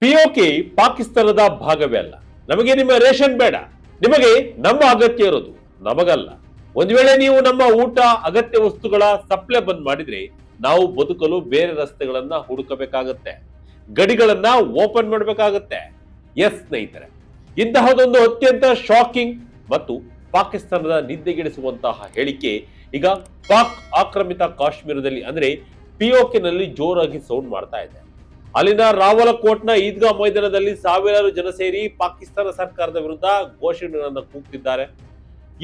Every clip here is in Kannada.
ಪಿಒಕೆ ಪಾಕಿಸ್ತಾನದ ಭಾಗವೇ ಅಲ್ಲ. ನಮಗೆ ನಿಮ್ಮ ರೇಷನ್ ಬೇಡ, ನಿಮಗೆ ನಮ್ಮ ಅಗತ್ಯ ಇರೋದು ನಮಗಲ್ಲ. ಒಂದು ವೇಳೆ ನೀವು ನಮ್ಮ ಊಟ ಅಗತ್ಯ ವಸ್ತುಗಳ ಸಪ್ಲೈ ಬಂದ್ ಮಾಡಿದ್ರೆ ನಾವು ಬದುಕಲು ಬೇರೆ ರಸ್ತೆಗಳನ್ನ ಹುಡುಕಬೇಕಾಗತ್ತೆ, ಗಡಿಗಳನ್ನ ಓಪನ್ ಮಾಡಬೇಕಾಗತ್ತೆ. ಎಸ್ ಸ್ನೇಹಿತರೆ, ಇಂತಹದೊಂದು ಅತ್ಯಂತ ಶಾಕಿಂಗ್ ಮತ್ತು ಪಾಕಿಸ್ತಾನದ ನಿದ್ದೆಗೆಡಿಸುವಂತಹ ಹೇಳಿಕೆ ಈಗ ಪಾಕ್ ಆಕ್ರಮಿತ ಕಾಶ್ಮೀರದಲ್ಲಿ ಅಂದ್ರೆ ಪಿಒಕೆ ನಲ್ಲಿ ಜೋರಾಗಿ ಸೌಂಡ್ ಮಾಡ್ತಾ ಇದೆ. ಅಲ್ಲಿನ ರಾವಲಕೋಟ್ನ ಈದ್ಗಾ ಮೈದಾನದಲ್ಲಿ ಸಾವಿರಾರು ಜನ ಸೇರಿ ಪಾಕಿಸ್ತಾನ ಸರ್ಕಾರದ ವಿರುದ್ಧ ಘೋಷಣೆಗಳನ್ನು ಕೂಗ್ತಿದ್ದಾರೆ.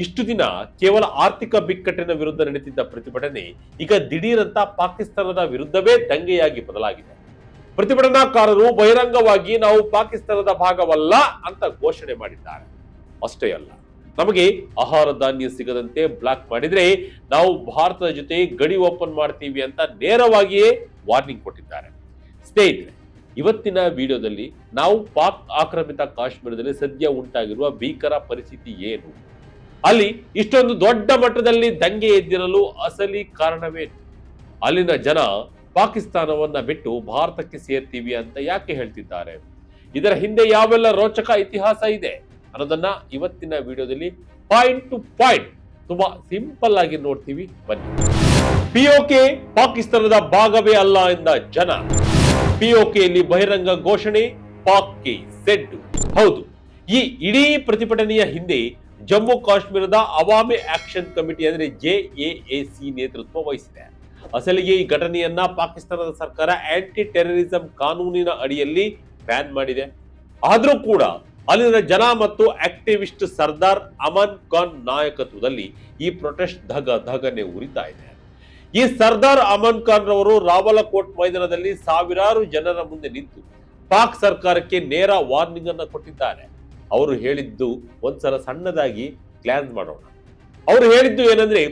ಇಷ್ಟು ದಿನ ಕೇವಲ ಆರ್ಥಿಕ ಬಿಕ್ಕಟ್ಟಿನ ವಿರುದ್ಧ ನಡೆದಿದ್ದ ಪ್ರತಿಭಟನೆ ಈಗ ದಿಢೀರಂತ ಪಾಕಿಸ್ತಾನದ ವಿರುದ್ಧವೇ ದಂಗೆಯಾಗಿ ಬದಲಾಗಿದೆ. ಪ್ರತಿಭಟನಾಕಾರರು ಬಹಿರಂಗವಾಗಿ ನಾವು ಪಾಕಿಸ್ತಾನದ ಭಾಗವಲ್ಲ ಅಂತ ಘೋಷಣೆ ಮಾಡಿದ್ದಾರೆ. ಅಷ್ಟೇ ಅಲ್ಲ, ನಮಗೆ ಆಹಾರ ಧಾನ್ಯ ಸಿಗದಂತೆ ಬ್ಲಾಕ್ ಮಾಡಿದ್ರೆ ನಾವು ಭಾರತದ ಜೊತೆ ಗಡಿ ಓಪನ್ ಮಾಡ್ತೀವಿ ಅಂತ ನೇರವಾಗಿಯೇ ವಾರ್ನಿಂಗ್ ಕೊಟ್ಟಿದ್ದಾರೆ. ಸ್ನೇಹಿತರೆ, ಇವತ್ತಿನ ವಿಡಿಯೋದಲ್ಲಿ ನಾವು ಪಾಕ್ ಆಕ್ರಮಿತ ಕಾಶ್ಮೀರದಲ್ಲಿ ಸದ್ಯ ಉಂಟಾಗಿರುವ ಭೀಕರ ಪರಿಸ್ಥಿತಿ ಏನು, ಅಲ್ಲಿ ಇಷ್ಟೊಂದು ದೊಡ್ಡ ಮಟ್ಟದಲ್ಲಿ ದಂಗೆ ಎದ್ದಿರಲು ಅಸಲಿ ಕಾರಣವೇನು, ಅಲ್ಲಿನ ಜನ ಪಾಕಿಸ್ತಾನವನ್ನ ಬಿಟ್ಟು ಭಾರತಕ್ಕೆ ಸೇರ್ತೀವಿ ಅಂತ ಯಾಕೆ ಹೇಳ್ತಿದ್ದಾರೆ, ಇದರ ಹಿಂದೆ ಯಾವೆಲ್ಲ ರೋಚಕ ಇತಿಹಾಸ ಇದೆ ಅನ್ನೋದನ್ನ ಇವತ್ತಿನ ವಿಡಿಯೋದಲ್ಲಿ ಪಾಯಿಂಟ್ ಟು ಪಾಯಿಂಟ್ ತುಂಬಾ ಸಿಂಪಲ್ ಆಗಿ ನೋಡ್ತೀವಿ. ಬನ್ನಿ. ಪಿಒಕೆ ಪಾಕಿಸ್ತಾನದ ಭಾಗವೇ ಅಲ್ಲ ಎಂದ ಜನ, ಪಿಒಕೆಯಲ್ಲಿ ಬಹಿರಂಗ ಘೋಷಣೆ, ಪಾಕ್ಗೆ ಸೆಡ್ಡು. ಹೌದು, ಈ ಇಡೀ ಪ್ರತಿಭಟನೆಯ ಹಿಂದೆ ಜಮ್ಮು ಕಾಶ್ಮೀರದ ಅವಾಮಿ ಆಕ್ಷನ್ ಕಮಿಟಿ ಅಂದ್ರೆ JAAC ನೇತೃತ್ವ ವಹಿಸಿದೆ. ಅಸಲಿಗೆ ಈ ಘಟನೆಯನ್ನ ಪಾಕಿಸ್ತಾನದ ಸರ್ಕಾರ ಆಂಟಿ ಟೆರರಿಸಂ ಕಾನೂನಿನ ಅಡಿಯಲ್ಲಿ ಬ್ಯಾನ್ ಮಾಡಿದೆ. ಆದ್ರೂ ಕೂಡ ಅಲ್ಲಿನ ಜನ ಮತ್ತು ಆಕ್ಟಿವಿಸ್ಟ್ ಸರ್ದಾರ್ ಅಮನ್ ಖಾನ್ ನಾಯಕತ್ವದಲ್ಲಿ ಈ ಪ್ರೊಟೆಸ್ಟ್ ಧಗನೆ ಉರಿತಾ ಇದೆ. ಈ ಸರ್ದಾರ್ ಅಮನ್ ಖಾನ್ ರವರು ರಾವಲಕೋಟ್ ಮೈದಾನದಲ್ಲಿ ಸಾವಿರಾರು ಜನರ ಮುಂದೆ ನಿಂತು ಪಾಕ್ ಸರ್ಕಾರಕ್ಕೆ ನೇರ ವಾರ್ನಿಂಗ್ ಅನ್ನ ಕೊಟ್ಟಿದ್ದಾರೆ. ಅವರು ಹೇಳಿದ್ದು ಒಂದ್ಸಲ ಸಣ್ಣದಾಗಿ ಕ್ಲಾನ್ಸ್ ಮಾಡೋಣ. ಅವರು ಹೇಳಿದ್ದು ಏನಂದ್ರೆ,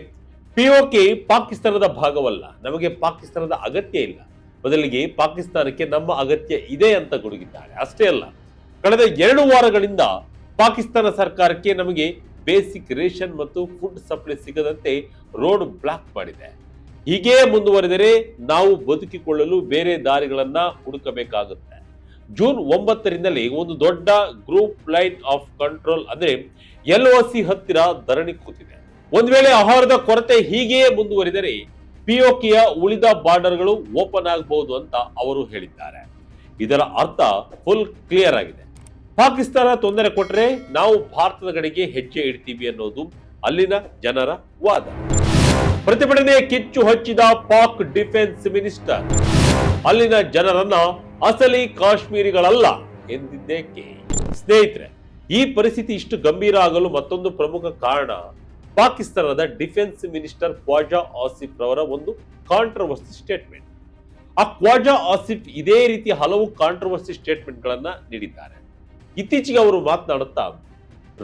ಪಿಒಕೆ ಪಾಕಿಸ್ತಾನದ ಭಾಗವಲ್ಲ, ನಮಗೆ ಪಾಕಿಸ್ತಾನದ ಅಗತ್ಯ ಇಲ್ಲ, ಬದಲಿಗೆ ಪಾಕಿಸ್ತಾನಕ್ಕೆ ನಮ್ಮ ಅಗತ್ಯ ಇದೆ ಅಂತ ಗುಡುಗಿದ್ದಾರೆ. ಅಷ್ಟೇ ಅಲ್ಲ, ಕಳೆದ 2 ವಾರಗಳಿಂದ ಪಾಕಿಸ್ತಾನ ಸರ್ಕಾರಕ್ಕೆ ನಮಗೆ ಬೇಸಿಕ್ ರೇಷನ್ ಮತ್ತು ಫುಡ್ ಸಪ್ಲೈ ಸಿಗದಂತೆ ರೋಡ್ ಬ್ಲಾಕ್ ಮಾಡಿದೆ. ಹೀಗೆ ಮುಂದುವರೆದರೆ ನಾವು ಬದುಕಿಕೊಳ್ಳಲು ಬೇರೆ ದಾರಿಗಳನ್ನ ಹುಡುಕಬೇಕಾಗುತ್ತೆ. ಜೂನ್ 9ರಿಂದಲೇ ಒಂದು ದೊಡ್ಡ ಗ್ರೂಪ್ ಲೈನ್ ಆಫ್ ಕಂಟ್ರೋಲ್ ಅಂದ್ರೆ LOC ಹತ್ತಿರ ಧರಣಿ ಕೂತಿದೆ. ಒಂದ್ ವೇಳೆ ಆಹಾರದ ಕೊರತೆ ಹೀಗೆಯೇ ಮುಂದುವರಿದರೆ ಪಿಒಕೆಯ ಉಳಿದ ಬಾರ್ಡರ್ಗಳು ಓಪನ್ ಆಗಬಹುದು ಅಂತ ಅವರು ಹೇಳಿದ್ದಾರೆ. ಇದರ ಅರ್ಥ ಫುಲ್ ಕ್ಲಿಯರ್ ಆಗಿದೆ. ಪಾಕಿಸ್ತಾನ ತೊಂದರೆ ಕೊಟ್ಟರೆ ನಾವು ಭಾರತದ ಕಡೆಗೆ ಹೆಜ್ಜೆ ಇಡ್ತೀವಿ ಅನ್ನೋದು ಅಲ್ಲಿನ ಜನರ ವಾದ. ಪ್ರತಿಭಟನೆ ಕಿಚ್ಚು ಹಚ್ಚಿದ ಪಾಕ್ ಡಿಫೆನ್ಸ್ ಮಿನಿಸ್ಟರ್ ಅಲ್ಲಿನ ಜನರನ್ನ ಅಸಲಿ ಕಾಶ್ಮೀರಿಗಳಲ್ಲ ಎಂದಿದ್ದೇಕೆ? ಸ್ನೇಹಿತರೆ, ಈ ಪರಿಸ್ಥಿತಿ ಇಷ್ಟು ಗಂಭೀರ ಆಗಲು ಮತ್ತೊಂದು ಪ್ರಮುಖ ಕಾರಣ ಪಾಕಿಸ್ತಾನದ ಡಿಫೆನ್ಸ್ ಮಿನಿಸ್ಟರ್ ಖ್ವಾಜಾ ಆಸಿಫ್ ರವರ ಒಂದು ಕಾಂಟ್ರವರ್ಸಿ ಸ್ಟೇಟ್ಮೆಂಟ್. ಆ ಖ್ವಾಜಾ ಆಸಿಫ್ ಇದೇ ರೀತಿ ಹಲವು ಕಾಂಟ್ರವರ್ಸಿ ಸ್ಟೇಟ್ಮೆಂಟ್ ಗಳನ್ನ ನೀಡಿದ್ದಾರೆ. ಇತ್ತೀಚೆಗೆ ಅವರು ಮಾತನಾಡುತ್ತಾ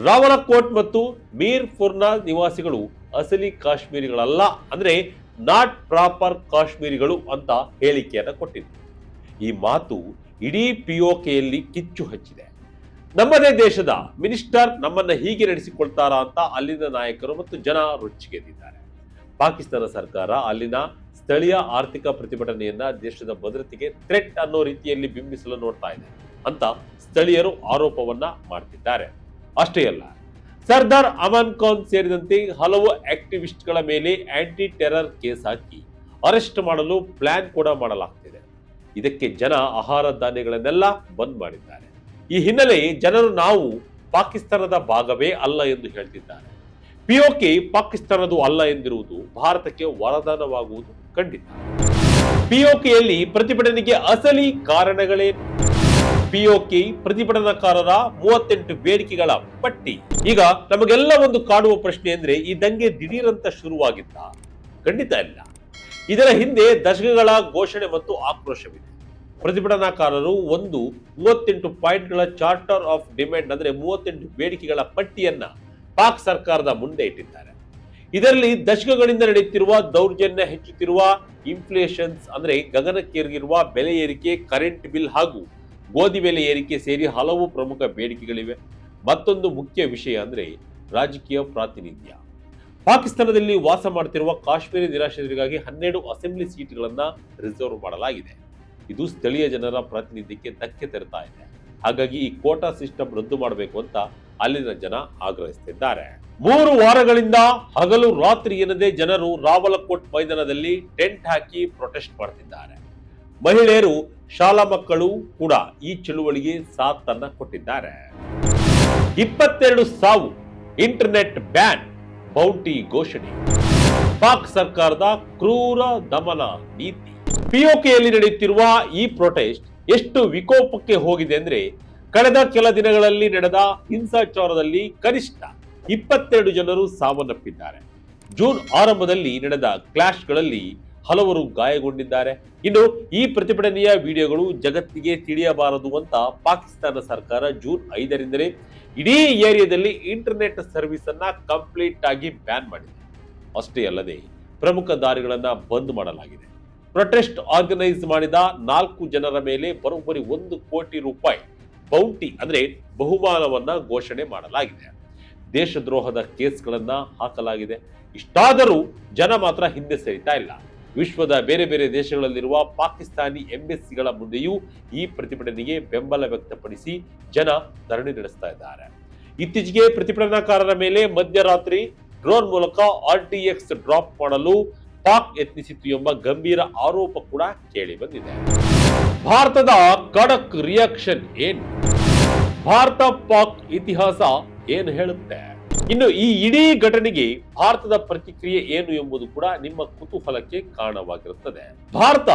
ರಾವಲಕೋಟ್ ಮತ್ತು ಮೀರ್ಪುರ್ನ ನಿವಾಸಿಗಳು ಅಸಲಿ ಕಾಶ್ಮೀರಿಗಳಲ್ಲ, ಅಂದ್ರೆ ನಾಟ್ ಪ್ರಾಪರ್ ಕಾಶ್ಮೀರಿಗಳು ಅಂತ ಹೇಳಿಕೆಯನ್ನ ಕೊಟ್ಟಿದ್ರು. ಈ ಮಾತು ಇಡೀ ಪಿಒಕೆಯಲ್ಲಿ ಕಿಚ್ಚು ಹಚ್ಚಿದೆ. ನಮ್ಮದೇ ದೇಶದ ಮಿನಿಸ್ಟರ್ ನಮ್ಮನ್ನ ಹೀಗೆ ನಡೆಸಿಕೊಳ್ತಾರಾ ಅಂತ ಅಲ್ಲಿನ ನಾಯಕರು ಮತ್ತು ಜನ ರೊಚ್ಚಿಗೆದ್ದಿದ್ದಾರೆ. ಪಾಕಿಸ್ತಾನ ಸರ್ಕಾರ ಅಲ್ಲಿನ ಸ್ಥಳೀಯ ಆರ್ಥಿಕ ಪ್ರತಿಭಟನೆಯನ್ನ ದೇಶದ ಭದ್ರತೆಗೆ ಥ್ರೆಟ್ ಅನ್ನೋ ರೀತಿಯಲ್ಲಿ ಬಿಂಬಿಸಲು ನೋಡ್ತಾ ಇದೆ ಅಂತ ಸ್ಥಳೀಯರು ಆರೋಪವನ್ನ ಮಾಡ್ತಿದ್ದಾರೆ. ಅಷ್ಟೇ ಅಲ್ಲ, ಸರ್ದಾರ್ ಅಮನ್ ಖಾನ್ ಸೇರಿದಂತೆ ಹಲವು ಆಕ್ಟಿವಿಸ್ಟ್ಗಳ ಮೇಲೆ ಆಂಟಿ ಟೆರರ್ ಕೇಸ್ ಹಾಕಿ ಅರೆಸ್ಟ್ ಮಾಡಲು ಪ್ಲಾನ್ ಕೂಡ ಮಾಡಲಾಗ್ತಿದೆ. ಇದಕ್ಕೆ ಜನ ಆಹಾರ ಧಾನ್ಯಗಳನ್ನೆಲ್ಲ ಬಂದ್ ಮಾಡಿದ್ದಾರೆ. ಈ ಹಿನ್ನೆಲೆ ಜನರು ನಾವು ಪಾಕಿಸ್ತಾನದ ಭಾಗವೇ ಅಲ್ಲ ಎಂದು ಹೇಳ್ತಿದ್ದಾರೆ. ಪಿಒಕೆ ಪಾಕಿಸ್ತಾನದು ಅಲ್ಲ ಎಂದಿರುವುದು ಭಾರತಕ್ಕೆ ವರದಾನವಾಗುವುದು ಖಂಡಿತ. ಪಿಒಕೆಯಲ್ಲಿ ಪ್ರತಿಭಟನೆಗೆ ಅಸಲಿ ಕಾರಣಗಳೇನು? ಪಿಒಕೆ ಪ್ರತಿಭಟನಾಕಾರರ 38 ಬೇಡಿಕೆಗಳ ಪಟ್ಟಿ. ಈಗ ನಮಗೆಲ್ಲ ಒಂದು ಕಾಡುವ ಪ್ರಶ್ನೆ ಅಂದ್ರೆ, ಈ ದಂಗೆ ದಿಢೀರಂತ ಶುರುವಾಗಿದ್ದ? ಖಂಡಿತ ಇಲ್ಲ. ಇದರ ಹಿಂದೆ ದಶಕಗಳ ಘೋಷಣೆ ಮತ್ತು ಆಕ್ರೋಶವಿದೆ. ಪ್ರತಿಭಟನಾಕಾರರು ಒಂದು 38 ಪಾಯಿಂಟ್ಗಳ ಚಾರ್ಟರ್ ಆಫ್ ಡಿಮ್ಯಾಂಡ್ ಅಂದ್ರೆ 38 ಬೇಡಿಕೆಗಳ ಪಟ್ಟಿಯನ್ನ ಪಾಕ್ ಸರ್ಕಾರದ ಮುಂದೆ ಇಟ್ಟಿದ್ದಾರೆ. ಇದರಲ್ಲಿ ದಶಕಗಳಿಂದ ನಡೆಯುತ್ತಿರುವ ದೌರ್ಜನ್ಯ, ಹೆಚ್ಚುತ್ತಿರುವ ಇನ್ಫ್ಲೇಷನ್ಸ್ ಅಂದ್ರೆ ಗಗನಕ್ಕೇರಿರುವ ಬೆಲೆ ಏರಿಕೆ, ಕರೆಂಟ್ ಬಿಲ್ ಹಾಗೂ ಗೋಧಿ ಬೆಲೆ ಏರಿಕೆ ಸೇರಿ ಹಲವು ಪ್ರಮುಖ ಬೇಡಿಕೆಗಳಿವೆ. ಮತ್ತೊಂದು ಮುಖ್ಯ ವಿಷಯ ಅಂದ್ರೆ ರಾಜಕೀಯ ಪ್ರಾತಿನಿಧ್ಯ. ಪಾಕಿಸ್ತಾನದಲ್ಲಿ ವಾಸ ಮಾಡುತ್ತಿರುವ ಕಾಶ್ಮೀರಿ ನಿರಾಶ್ರಿತರಿಗಾಗಿ 12 ಅಸೆಂಬ್ಲಿ ಸೀಟ್ಗಳನ್ನ ರಿಸರ್ವ್ ಮಾಡಲಾಗಿದೆ. ಇದು ಸ್ಥಳೀಯ ಜನರ ಪ್ರಾತಿನಿಧ್ಯಕ್ಕೆ ಧಕ್ಕೆ ತರ್ತಾ ಇದೆ. ಹಾಗಾಗಿ ಈ ಕೋಟಾ ಸಿಸ್ಟಮ್ ರದ್ದು ಮಾಡಬೇಕು ಅಂತ ಅಲ್ಲಿನ ಜನ ಆಗ್ರಹಿಸುತ್ತಿದ್ದಾರೆ. 3 ವಾರಗಳಿಂದ ಹಗಲು ರಾತ್ರಿ ಎನ್ನದೇ ಜನರು ರಾವಲಕೋಟ್ ಮೈದಾನದಲ್ಲಿ ಟೆಂಟ್ ಹಾಕಿ ಪ್ರೊಟೆಸ್ಟ್ ಮಾಡ್ತಿದ್ದಾರೆ. ಮಹಿಳೆಯರು, ಶಾಲಾ ಮಕ್ಕಳು ಕೂಡ ಈ ಚಳುವಳಿಗೆ ಸಾಥನ್ನ ಕೊಟ್ಟಿದ್ದಾರೆ. 22 ಸಾವು, ಇಂಟರ್ನೆಟ್ ಬ್ಯಾನ್, ಬೌಂಟಿ ಘೋಷಣೆ, ಪಾಕ್ ಸರ್ಕಾರದ ಕ್ರೂರ ದಮನ ನೀತಿ. ಪಿಒಕೆಯಲ್ಲಿ ನಡೆಯುತ್ತಿರುವ ಈ ಪ್ರೊಟೆಸ್ಟ್ ಎಷ್ಟು ವಿಕೋಪಕ್ಕೆ ಹೋಗಿದೆ ಅಂದ್ರೆ, ಕಳೆದ ಕೆಲ ದಿನಗಳಲ್ಲಿ ನಡೆದ ಹಿಂಸಾಚಾರದಲ್ಲಿ ಕನಿಷ್ಠ 22 ಜನರು ಸಾವನ್ನಪ್ಪಿದ್ದಾರೆ. ಜೂನ್ ಆರಂಭದಲ್ಲಿ ನಡೆದ ಕ್ಲಾಶ್ಗಳಲ್ಲಿ ಹಲವರು ಗಾಯಗೊಂಡಿದ್ದಾರೆ. ಇನ್ನು ಈ ಪ್ರತಿಭಟನೆಯ ವಿಡಿಯೋಗಳು ಜಗತ್ತಿಗೆ ತಿಳಿಯಬಾರದು ಅಂತ ಪಾಕಿಸ್ತಾನ ಸರ್ಕಾರ ಜೂನ್ 5ರಿಂದಲೇ ಇಡೀ ಏರಿಯಾದಲ್ಲಿ ಇಂಟರ್ನೆಟ್ ಸರ್ವಿಸ್ ಅನ್ನ ಕಂಪ್ಲೀಟ್ ಆಗಿ ಬ್ಯಾನ್ ಮಾಡಿದೆ. ಅಷ್ಟೇ ಅಲ್ಲದೆ ಪ್ರಮುಖ ದಾರಿಗಳನ್ನ ಬಂದ್ ಮಾಡಲಾಗಿದೆ. ಪ್ರೊಟೆಸ್ಟ್ ಆರ್ಗನೈಸ್ ಮಾಡಿದ 4 ಜನರ ಮೇಲೆ ಬರೋಬ್ಬರಿ 1 ಕೋಟಿ ರೂಪಾಯಿ ಬೌಂಟಿ ಅಂದ್ರೆ ಬಹುಮಾನವನ್ನ ಘೋಷಣೆ ಮಾಡಲಾಗಿದೆ. ದೇಶದ್ರೋಹದ ಕೇಸ್ಗಳನ್ನ ಹಾಕಲಾಗಿದೆ. ಇಷ್ಟಾದರೂ ಜನ ಮಾತ್ರ ಹಿಂದೆ ಸರಿತಾ ಇಲ್ಲ. ವಿಶ್ವದ ಬೇರೆ ಬೇರೆ ದೇಶಗಳಲ್ಲಿರುವ ಪಾಕಿಸ್ತಾನಿ ಎಂಬೆಸಿಗಳ ಮುಂದೆಯೂ ಈ ಪ್ರತಿಭಟನೆಗೆ ಬೆಂಬಲ ವ್ಯಕ್ತಪಡಿಸಿ ಜನ ಧರಣಿ ನಡೆಸ್ತಾ ಇದ್ದಾರೆ. ಇತ್ತೀಚೆಗೆ ಪ್ರತಿಭಟನಾಕಾರರ ಮೇಲೆ ಮಧ್ಯರಾತ್ರಿ ಡ್ರೋನ್ ಮೂಲಕ RTX ಡ್ರಾಪ್ ಮಾಡಲು ಪಾಕ್ ಯತ್ನಿಸಿತ್ತು ಎಂಬ ಗಂಭೀರ ಆರೋಪ ಕೂಡ ಕೇಳಿ ಬಂದಿದೆ. ಭಾರತದ ಖಡಕ್ ರಿಯಾಕ್ಷನ್ ಏನು? ಭಾರತ ಪಾಕ್ ಇತಿಹಾಸ ಏನು ಹೇಳುತ್ತೆ? ಇನ್ನು ಈ ಇಡೀ ಘಟನೆಗೆ ಭಾರತದ ಪ್ರತಿಕ್ರಿಯೆ ಏನು ಎಂಬುದು ಕೂಡ ನಿಮ್ಮ ಕುತೂಹಲಕ್ಕೆ ಕಾರಣವಾಗಿರುತ್ತದೆ. ಭಾರತ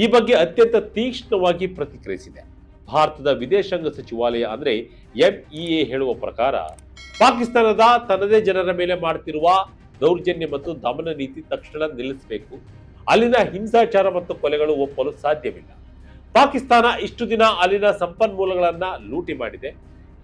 ಈ ಬಗ್ಗೆ ಅತ್ಯಂತ ತೀಕ್ಷ್ಣವಾಗಿ ಪ್ರತಿಕ್ರಿಯಿಸಿದೆ. ಭಾರತದ ವಿದೇಶಾಂಗ ಸಚಿವಾಲಯ ಅಂದ್ರೆ MEA ಹೇಳುವ ಪ್ರಕಾರ ಪಾಕಿಸ್ತಾನದ ತನ್ನದೇ ಜನರ ಮೇಲೆ ಮಾಡುತ್ತಿರುವ ದೌರ್ಜನ್ಯ ಮತ್ತು ದಮನ ನೀತಿ ತಕ್ಷಣ ನಿಲ್ಲಿಸಬೇಕು. ಅಲ್ಲಿನ ಹಿಂಸಾಚಾರ ಮತ್ತು ಕೊಲೆಗಳು ಒಪ್ಪಲು ಸಾಧ್ಯವಿಲ್ಲ. ಪಾಕಿಸ್ತಾನ ಇಷ್ಟು ದಿನ ಅಲ್ಲಿನ ಸಂಪನ್ಮೂಲಗಳನ್ನ ಲೂಟಿ ಮಾಡಿದೆ.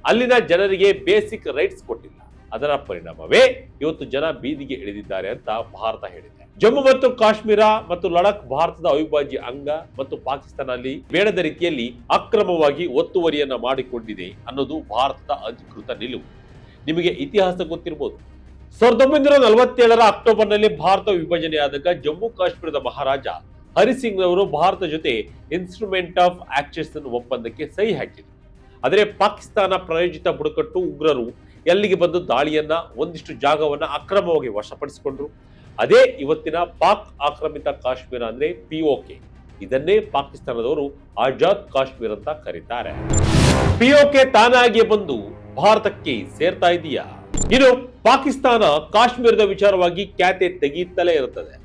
ಅಲ್ಲಿನ ಜನರಿಗೆ ಬೇಸಿಕ್ ರೈಟ್ಸ್ ಕೊಟ್ಟಿಲ್ಲ. ಅದರ ಪರಿಣಾಮವೇ ಇವತ್ತು ಜನ ಬೀದಿಗೆ ಇಳಿದಿದ್ದಾರೆ ಅಂತ ಭಾರತ ಹೇಳಿದೆ. ಜಮ್ಮು ಮತ್ತು ಕಾಶ್ಮೀರ ಮತ್ತು ಲಡಾಖ್ ಭಾರತದ ಅವಿಭಾಜ್ಯ ಅಂಗ ಮತ್ತು ಪಾಕಿಸ್ತಾನ ಅಲ್ಲಿ ಬೇಡದ ರೀತಿಯಲ್ಲಿ ಅಕ್ರಮವಾಗಿ ಒತ್ತುವರಿಯನ್ನ ಮಾಡಿಕೊಂಡಿದೆ ಅನ್ನೋದು ಭಾರತದ ಅಧಿಕೃತ ನಿಲುವು. ನಿಮಗೆ ಇತಿಹಾಸ ಗೊತ್ತಿರಬಹುದು. 1947ರ ಅಕ್ಟೋಬರ್ನಲ್ಲಿ ಭಾರತ ವಿಭಜನೆಯಾದಾಗ ಜಮ್ಮು ಕಾಶ್ಮೀರದ ಮಹಾರಾಜ ಹರಿಸಿಂಗ್ ಅವರು ಭಾರತ ಜೊತೆ ಇನ್ಸ್ಟ್ರೂಮೆಂಟ್ ಆಫ್ ಆಕ್ಸೆಷನ್ ಒಪ್ಪಂದಕ್ಕೆ ಸಹಿ ಹಾಕಿದರು. ಆದರೆ ಪಾಕಿಸ್ತಾನ ಪ್ರಾಯೋಜಿತ ಬುಡಕಟ್ಟು ಉಗ್ರರು ಎಲ್ಲಿಗೆ ಬಂದು ದಾಳಿಯನ್ನ ಒಂದಿಷ್ಟು ಜಾಗವನ್ನ ಅಕ್ರಮವಾಗಿ ವಶಪಡಿಸಿಕೊಂಡ್ರು. ಅದೇ ಇವತ್ತಿನ ಪಾಕ್ ಆಕ್ರಮಿತ ಕಾಶ್ಮೀರ ಅಂದ್ರೆ POK. ಇದನ್ನೇ ಪಾಕಿಸ್ತಾನದವರು ಆಜಾದ್ ಕಾಶ್ಮೀರ್ ಅಂತ ಕರೀತಾರೆ. POK ತಾನಾಗಿಯೇ ಬಂದು ಭಾರತಕ್ಕೆ ಸೇರ್ತಾ ಇದೆಯಾ? ಇನ್ನು ಪಾಕಿಸ್ತಾನ ಕಾಶ್ಮೀರದ ವಿಚಾರವಾಗಿ ಖ್ಯಾತೆ ತೆಗೆಯುತ್ತಲೇ ಇರುತ್ತದೆ.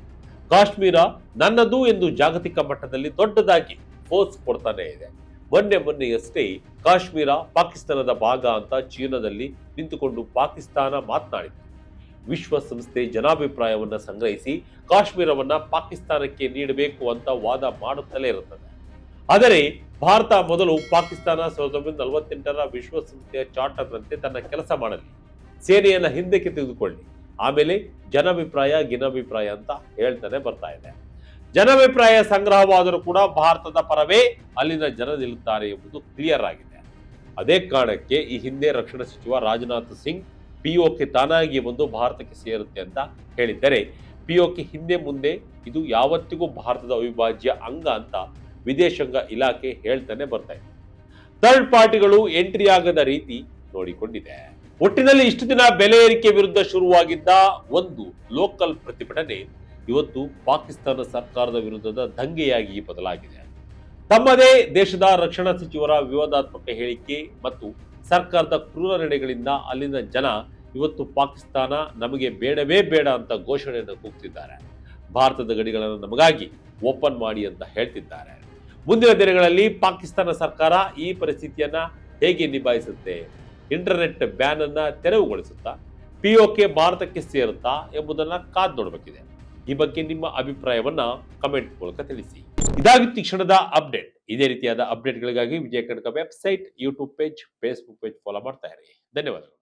ಕಾಶ್ಮೀರ ನನ್ನದು ಎಂದು ಜಾಗತಿಕ ಮಟ್ಟದಲ್ಲಿ ದೊಡ್ಡದಾಗಿ ಫೋರ್ಸ್ ಕೊಡ್ತಾನೆ ಇದೆ. ಮೊನ್ನೆಯಷ್ಟೇ ಕಾಶ್ಮೀರ ಪಾಕಿಸ್ತಾನದ ಭಾಗ ಅಂತ ಚೀನಾದಲ್ಲಿ ನಿಂತುಕೊಂಡು ಪಾಕಿಸ್ತಾನ ಮಾತನಾಡಿತು. ವಿಶ್ವಸಂಸ್ಥೆ ಜನಾಭಿಪ್ರಾಯವನ್ನ ಸಂಗ್ರಹಿಸಿ ಕಾಶ್ಮೀರವನ್ನ ಪಾಕಿಸ್ತಾನಕ್ಕೆ ನೀಡಬೇಕು ಅಂತ ವಾದ ಮಾಡುತ್ತಲೇ ಇರುತ್ತದೆ. ಆದರೆ ಭಾರತ ಮೊದಲು ಪಾಕಿಸ್ತಾನ 1948ರ ವಿಶ್ವಸಂಸ್ಥೆಯ ಚಾರ್ಟರ್ನಂತೆ ತನ್ನ ಕೆಲಸ ಮಾಡಲಿ, ಸೇನೆಯನ್ನ ಹಿಂದಕ್ಕೆ ತೆಗೆದುಕೊಳ್ಳಿ, ಆಮೇಲೆ ಗಿನಾಭಿಪ್ರಾಯ ಅಂತ ಹೇಳ್ತಾನೆ ಬರ್ತಾ ಇದೆ. ಜನಾಭಿಪ್ರಾಯ ಸಂಗ್ರಹವಾದರೂ ಕೂಡ ಭಾರತದ ಪರವೇ ಅಲ್ಲಿನ ಜನ ನಿಲ್ಲುತ್ತಾರೆ ಎಂಬುದು ಕ್ಲಿಯರ್ ಆಗಿದೆ. ಅದೇ ಕಾರಣಕ್ಕೆ ಈ ಹಿಂದೆ ರಕ್ಷಣಾ ಸಚಿವ ರಾಜನಾಥ್ ಸಿಂಗ್ POK ತಾನಾಗಿ ಬಂದು ಭಾರತಕ್ಕೆ ಸೇರುತ್ತೆ ಅಂತ ಹೇಳಿದ್ದರೆ, POK ಹಿಂದೆ ಮುಂದೆ ಇದು ಯಾವತ್ತಿಗೂ ಭಾರತದ ಅವಿಭಾಜ್ಯ ಅಂಗ ಅಂತ ವಿದೇಶಾಂಗ ಇಲಾಖೆ ಹೇಳ್ತಾನೆ ಬರ್ತಾ ಇದೆ. ಥರ್ಡ್ ಪಾರ್ಟಿಗಳು ಎಂಟ್ರಿ ಆಗದ ರೀತಿ ನೋಡಿಕೊಂಡಿದೆ. ಒಟ್ಟಿನಲ್ಲಿ ಇಷ್ಟು ದಿನ ಬೆಲೆ ಏರಿಕೆ ವಿರುದ್ಧ ಶುರುವಾಗಿದ್ದ ಒಂದು ಲೋಕಲ್ ಪ್ರತಿಭಟನೆ ಇವತ್ತು ಪಾಕಿಸ್ತಾನ ಸರ್ಕಾರದ ವಿರುದ್ಧದ ದಂಗೆಯಾಗಿ ಬದಲಾಗಿದೆ. ತಮ್ಮದೇ ದೇಶದ ರಕ್ಷಣಾ ಸಚಿವರ ವಿವಾದಾತ್ಮಕ ಹೇಳಿಕೆ ಮತ್ತು ಸರ್ಕಾರದ ಕ್ರೂರ ನಡೆಗಳಿಂದ ಅಲ್ಲಿನ ಜನ ಇವತ್ತು ಪಾಕಿಸ್ತಾನ ನಮಗೆ ಬೇಡವೇ ಬೇಡ ಅಂತ ಘೋಷಣೆಯನ್ನು ಕೂಗ್ತಿದ್ದಾರೆ. ಭಾರತದ ಗಡಿಗಳನ್ನು ನಮಗಾಗಿ ಓಪನ್ ಮಾಡಿ ಅಂತ ಹೇಳ್ತಿದ್ದಾರೆ. ಮುಂದಿನ ದಿನಗಳಲ್ಲಿ ಪಾಕಿಸ್ತಾನ ಸರ್ಕಾರ ಈ ಪರಿಸ್ಥಿತಿಯನ್ನ ಹೇಗೆ ನಿಭಾಯಿಸುತ್ತೆ? ಇಂಟರ್ನೆಟ್ ಬ್ಯಾನ್ ಅನ್ನ ತೆರವುಗೊಳಿಸುತ್ತಾ? POK ಭಾರತಕ್ಕೆ ಸೇರುತ್ತಾ ಎಂಬುದನ್ನ ಕಾದು ನೋಡಬೇಕಿದೆ. ಈ ಬಗ್ಗೆ ನಿಮ್ಮ ಅಭಿಪ್ರಾಯವನ್ನ ಕಮೆಂಟ್ ಮೂಲಕ ತಿಳಿಸಿ. ಇದಾಗಿತ್ತು ಕ್ಷಣದ ಅಪ್ಡೇಟ್. ಇದೇ ರೀತಿಯಾದ ಅಪ್ಡೇಟ್ಗಳಿಗಾಗಿ Vijaya Kanaka website, YouTube page, Facebook page follow ಮಾಡ್ತಾ ಇರಿ. ಧನ್ಯವಾದಗಳು.